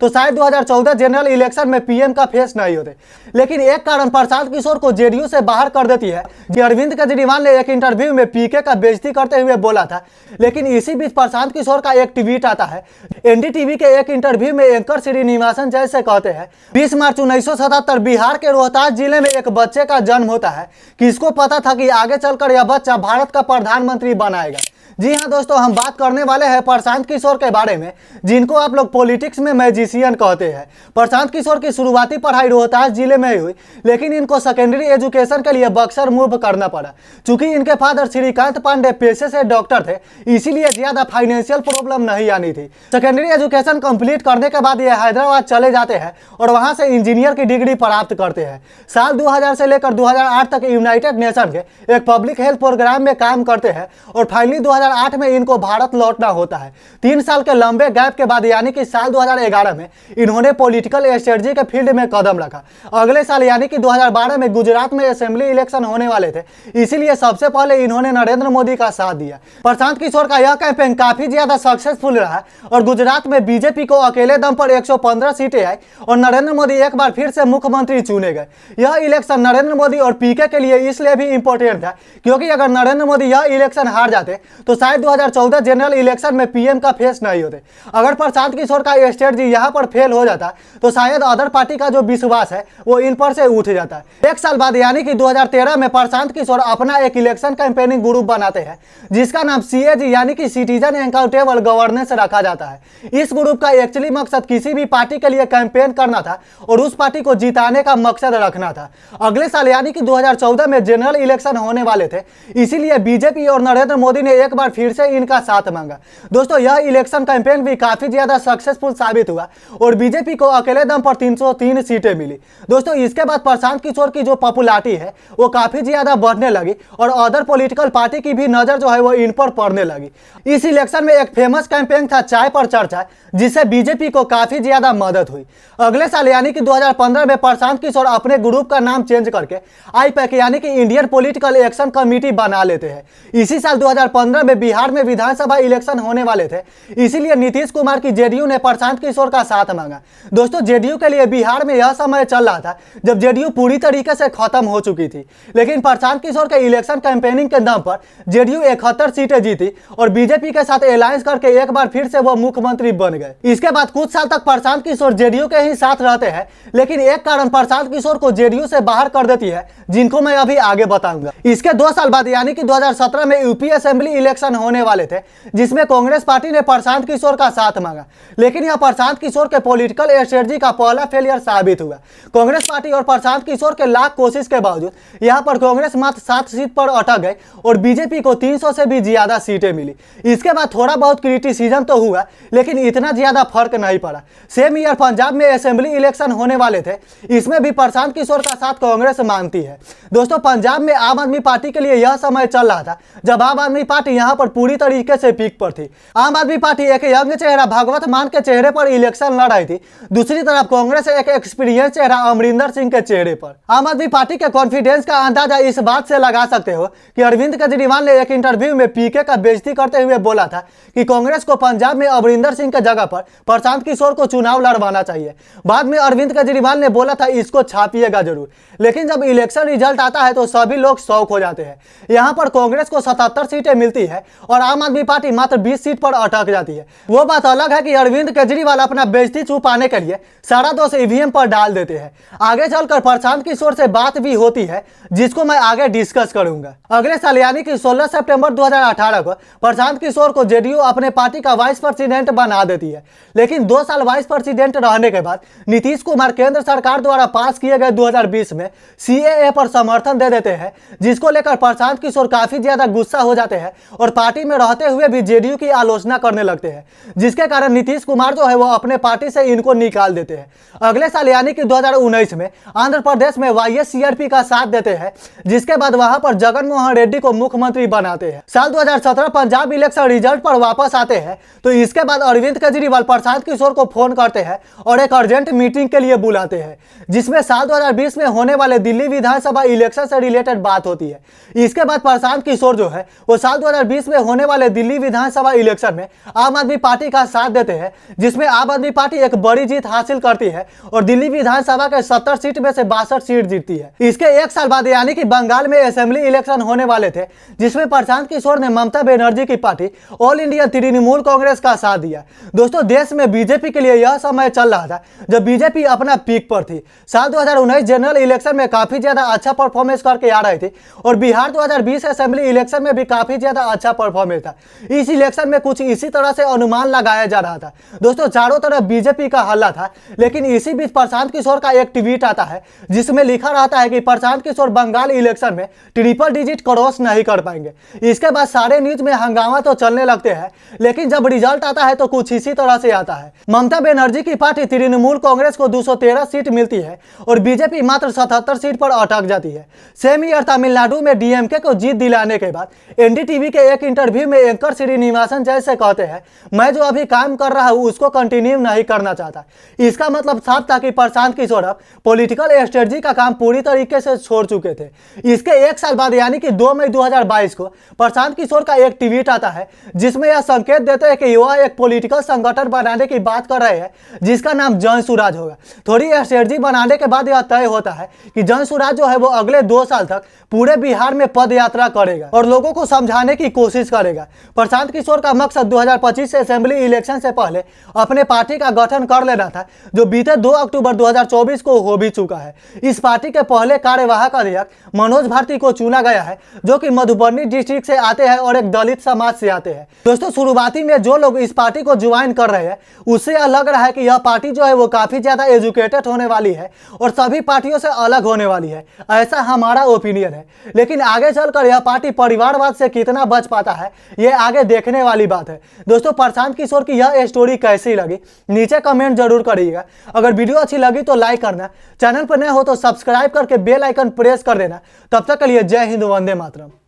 तो शायद 2014 general election में पीएम का फेस नहीं होते। लेकिन एक कारण प्रशांत किशोर को जेडीयू से बाहर कर देती है कि अरविंद केजरीवाल ने एक इंटरव्यू में पीके का बेइज्जती करते हुए बोला था। लेकिन इसी बीच प्रशांत किशोर का एक ट्वीट आता है। एनडीटीवी के एक इंटरव्यू में एंकर श्रीनिवासन जैसे कहते हैं, 20 मार्च 1977 बिहार के रोहतास जिले में एक बच्चे का जन्म होता है। किसको पता था कि आगे चलकर यह बच्चा भारत का प्रधानमंत्री बनाएगा। जी हाँ दोस्तों, हम बात करने वाले हैं प्रशांत किशोर के बारे में, जिनको आप लोग पॉलिटिक्स में मैजिशियन कहते हैं। प्रशांत किशोर की शुरुआती पढ़ाई रोहतास जिले में हुई, लेकिन इनको सेकेंडरी एजुकेशन के लिए बक्सर मूव करना पड़ा। चूंकि इनके फादर श्रीकांत पांडे पेशे से डॉक्टर थे, इसीलिए ज्यादा फाइनेंशियल प्रॉब्लम नहीं आनी थी। सेकेंडरी एजुकेशन कंप्लीट करने के बाद ये हैदराबाद चले जाते हैं और वहां से इंजीनियर की डिग्री प्राप्त करते हैं। साल 2000 से लेकर 2008 तक यूनाइटेड नेशन के एक पब्लिक हेल्थ प्रोग्राम में काम करते हैं और फाइनली 2008 में इनको भारत लौटना होता है। 3 साल के लंबे गैप के बाद यानी कि साल 2011 में इन्होंने पॉलिटिकल स्ट्रेटजी के फील्ड में कदम रखा। अगले साल यानी कि 2012 में गुजरात में असेंबली इलेक्शन होने वाले थे, इसीलिए सबसे पहले इन्होंने नरेंद्र मोदी का साथ दिया। प्रशांत किशोर का यह कैंपेन काफी ज्यादा सक्सेसफुल रहा और गुजरात में बीजेपी को अकेले दम पर 115 सीटें आई और नरेंद्र मोदी एक बार फिर से मुख्यमंत्री चुने गए। यह इलेक्शन नरेंद्र मोदी और पीके के लिए इसलिए भी इंपॉर्टेंट था क्योंकि अगर नरेंद्र मोदी यह इलेक्शन हार जाते तो शायद 2014 जनरल इलेक्शन में पीएम का फेस नहीं होते। अगर प्रशांत किशोर का स्ट्रेटजी यहाँ पर फेल हो जाता तो शायद अदर पार्टी का जो विश्वास है वो इन पर से उठ जाता है। 1 साल बाद यानी कि 2013 में प्रशांत किशोर अपना एक इलेक्शन कैंपेनिंग ग्रुप बनाते हैं, जिसका नाम सीएजी यानी कि सिटीजन अकाउंटेबल गवर्नेंस रखा जाता है। इस ग्रुप का एक्चुअली मकसद किसी भी पार्टी के लिए कैंपेन करना था और उस पार्टी को जिताने का मकसद रखना था। अगले साल यानी कि 2014 में जनरल इलेक्शन होने वाले थे, इसीलिए बीजेपी और नरेंद्र मोदी ने एक बार फिर से इनका साथ मांगा। दोस्तों, यह इलेक्शन कैंपेन भी काफी ज्यादा सक्सेसफुल साबित हुआ और बीजेपी को अकेले दम पर 303 सीटें मिली। दोस्तों, इसके बाद प्रशांत किशोर की जो पॉपुलैरिटी है वो काफी ज्यादा बढ़ने लगी और अदर पॉलिटिकल पार्टी की भी नजर जो है वो इन पर पड़ने लगी। इस इलेक्शन में एक फेमस कैंपेन था चाय पर चर्चा, जिससे बीजेपी को काफी ज्यादा मदद हुई। अगले साल यानी कि 2015 में प्रशांत किशोर अपने ग्रुप का नाम चेंज करके आईपैक यानी कि इंडियन पॉलिटिकल एक्शन कमेटी बना लेते हैं। इसी साल 2015 में बिहार में विधानसभा इलेक्शन होने वाले थे, इसीलिए नीतीश कुमार की जेडीयू ने प्रशांत किशोर का साथ मांगा। दोस्तों, जेडीयू के लिए बिहार में यह समय चल रहा था जब जेडीयू पूरी तरीके से खत्म हो चुकी थी, लेकिन प्रशांत किशोर के इलेक्शन कैंपेनिंग के दम पर जेडीयू 71 सीटें जीती और बीजेपी के साथ अलायंस करके एक बार फिर से वो मुख्यमंत्री बन गए। इसके बाद कुछ साल तक प्रशांत किशोर जेडीयू के ही साथ रहते हैं, लेकिन एक कारण प्रशांत किशोर को जेडीयू से बाहर कर देती है, जिनको मैं अभी आगे बताऊंगा। इसके 2 साल बाद यानी कि 2017 में यूपी असेंबली इलेक्शन होने वाले थे, जिसमें कांग्रेस पार्टी ने प्रशांत किशोर का साथ मांगा, लेकिन यह प्रशांत किशोर के पॉलिटिकल स्ट्रेटजी का पहला फेलियर साबित हुआ। कांग्रेस पार्टी और प्रशांत किशोर के लाख कोशिश के बावजूद यहाँ पर कांग्रेस मात्र 7 सीट पर अटक गई और बीजेपी को 300 से भी ज्यादा सीटें मिली। इसके बाद थोड़ा बहुत क्रिटिसिज्म तो हुआ, लेकिन इतना ज्यादा फर्क नहीं पड़ा। सेम ईयर पंजाब में असेंबली इलेक्शन होने वाले थे, इसमें भी प्रशांत किशोर का साथ कांग्रेस मांगती है। दोस्तों, पंजाब में आम आदमी पार्टी के लिए यह समय चल रहा था जब आम आदमी पार्टी यहाँ पर पूरी तरीके से पीक पर थी। आम आदमी पार्टी एक यंग चेहरा भगवत मान के चेहरे पर इलेक्शन लड़ रही थी, दूसरी तरफ कांग्रेस एक एक्सपीरियंस चेहरा अमरिंदर सिंह के चेहरे पर। आम आदमी पार्टी के कॉन्फिडेंस का अंदाजा इस बात से लगा सकते हो कि अरविंद केजरीवाल ने एक इंटरव्यू में पीके का बेइज्जती करते हुए बोला था कि कांग्रेस को पंजाब में अमरिंदर सिंह के जगह पर प्रशांत किशोर को चुनाव लड़वाना चाहिए। बाद में अरविंद केजरीवाल ने बोला था इसको छापिएगा जरूर, लेकिन जब इलेक्शन रिजल्ट आता है तो सभी लोग शौक हो जाते हैं। यहाँ पर कांग्रेस को 77 सीटें मिलती है और आम आदमी पार्टी मात्र 20 सीट पर अटक जाती है। वो बात अलग है कि अरविंद केजरीवाल अपना बेइज्जती छुपाने के लिए सारा दोष ईवीएम पर डाल देते हैं। आगे चलकर प्रशांत किशोर से बात भी होती है, जिसको मैं आगे डिस्कस करूंगा। अगले साल यानी कि 16 सितंबर 2018 को प्रशांत किशोर को जेडीयू अपने पार्टी का वाइस प्रेसिडेंट बना देती है, लेकिन 2 साल वाइस प्रेसिडेंट रहने के बाद नीतीश कुमार केंद्र सरकार द्वारा पास किए गए 2020 में सीएए पर समर्थन दे देते हैं, जिसको लेकर प्रशांत किशोर काफी ज्यादा गुस्सा हो जाते हैं और पार्टी में रहते हुए भी जेडीयू की आलोचना करने लगते हैं, जिसके कारण नीतीश कुमार जो है वो अपने पार्टी से इनको निकाल देते हैं। अगले साल यानी कि 2019 में आंध्र प्रदेश में वाईएससीआरपी का साथ देते हैं, जिसके बाद वहां पर जगन मोहन रेड्डी को मुख्यमंत्री बनाते हैं। साल 2017 पंजाब इलेक्शन रिजल्ट पर वापस आते हैं तो इसके बाद अरविंद केजरीवाल प्रशांत किशोर को फोन करते हैं और एक अर्जेंट मीटिंग के लिए बुलाते हैं, जिसमें साल 2020 में होने वाले दिल्ली विधानसभा इलेक्शन से रिलेटेड बात होती है। इसके बाद प्रशांत किशोर जो है वो साल 2020 2020 में होने वाले दिल्ली विधानसभा इलेक्शन में आम आदमी पार्टी का साथ देते हैं, जिसमें आम आदमी पार्टी एक बड़ी जीत हासिल करती है और दिल्ली विधानसभा के 70 सीट में से 62 सीट जीतती है। इसके एक साल बाद यानी कि बंगाल में असेंबली इलेक्शन होने वाले थे, जिसमें प्रशांत किशोर ने ममता बनर्जी की party all India Trinamool Congress का साथ दिया। दोस्तों, देश में बीजेपी के लिए यह समय चल रहा था जब बीजेपी अपना पीक पर थी। साल 2019 जनरल इलेक्शन में काफी ज्यादा अच्छा परफॉर्मेंस करके आ रही थी और बिहार 2020 असेंबली इलेक्शन में भी काफी ज्यादा अच्छा परफॉर्मेंस था। इस इलेक्शन में कुछ इसी तरह से अनुमान लगाया जा रहा था। दोस्तों, चारों तरफ बीजेपी का हल्ला था, लेकिन इसी बीच प्रशांत किशोर का एक ट्वीट आता है जिसमें लिखा रहता है कि प्रशांत किशोर बंगाल इलेक्शन में ट्रिपल डिजिट क्रॉस नहीं कर पाएंगे। इसके बाद सारे न्यूज में हंगामा तो चलने लगते हैं, लेकिन जब रिजल्ट आता है तो कुछ इसी तरह से आता है। ममता बनर्जी की पार्टी तृणमूल कांग्रेस को 213 सीट मिलती है और बीजेपी मात्र 77 सीट पर अटक जाती है। सेम ईयर तमिलनाडु में डीएमके को जीत दिलाने के बाद एनडीटीवी के एक इंटरव्यू में एंकर श्रीनिवासन जैसे कहते हैं, मैं जो अभी काम कर रहा हूं उसको कंटिन्यू नहीं करना चाहता। इसका मतलब साफ था कि प्रशांत किशोर अब पॉलिटिकल स्ट्रेटजी का काम पूरी तरीके से छोड़ चुके थे। इसके एक साल बाद यानी कि 2 मई 2022 को प्रशांत किशोर का एक ट्वीट आता है जिसमें यह संकेत देते हैं कि वह एक पॉलिटिकल संगठन बनाने की बात कर रहे हैं जिसका नाम जन सुराज होगा। थोड़ी स्ट्रेटजी बनाने के बाद यह तय होता है कि जन सुराज जो है वो अगले 2 साल तक पूरे बिहार में पद यात्रा करेगा और लोगों को समझाने की कोशिश करेगा। प्रशांत किशोर का मकसद 2025 से असेंबली इलेक्शन से पहले अपने पार्टी का गठन कर लेना था, जो बीते 2 अक्टूबर 2024 को हो भी चुका है। इस पार्टी के पहले कार्यवाहक अध्यक्ष मनोज भारती को चुना गया है, जो कि मधुबनी डिस्ट्रिक्ट से आते हैं और एक दलित समाज से आते हैं। दोस्तों, शुरुआती में जो लोग इस पार्टी को ज्वाइन कर रहे हैं उससे यह लग रहा है कि यह पार्टी जो है वो काफी ज्यादा एजुकेटेड होने वाली है और सभी पार्टियों से अलग होने वाली है, ऐसा हमारा ओपिनियन है। लेकिन आगे चलकर यह पार्टी परिवारवाद से कितना बच पाता है ये आगे देखने वाली बात है। दोस्तों, प्रशांत किशोर की यह स्टोरी कैसी लगी नीचे कमेंट जरूर करिएगा। अगर वीडियो अच्छी लगी तो लाइक करना, चैनल पर नए हो तो सब्सक्राइब करके बेल आइकन प्रेस कर देना। तब तक के लिए जय हिंद, वंदे मातरम।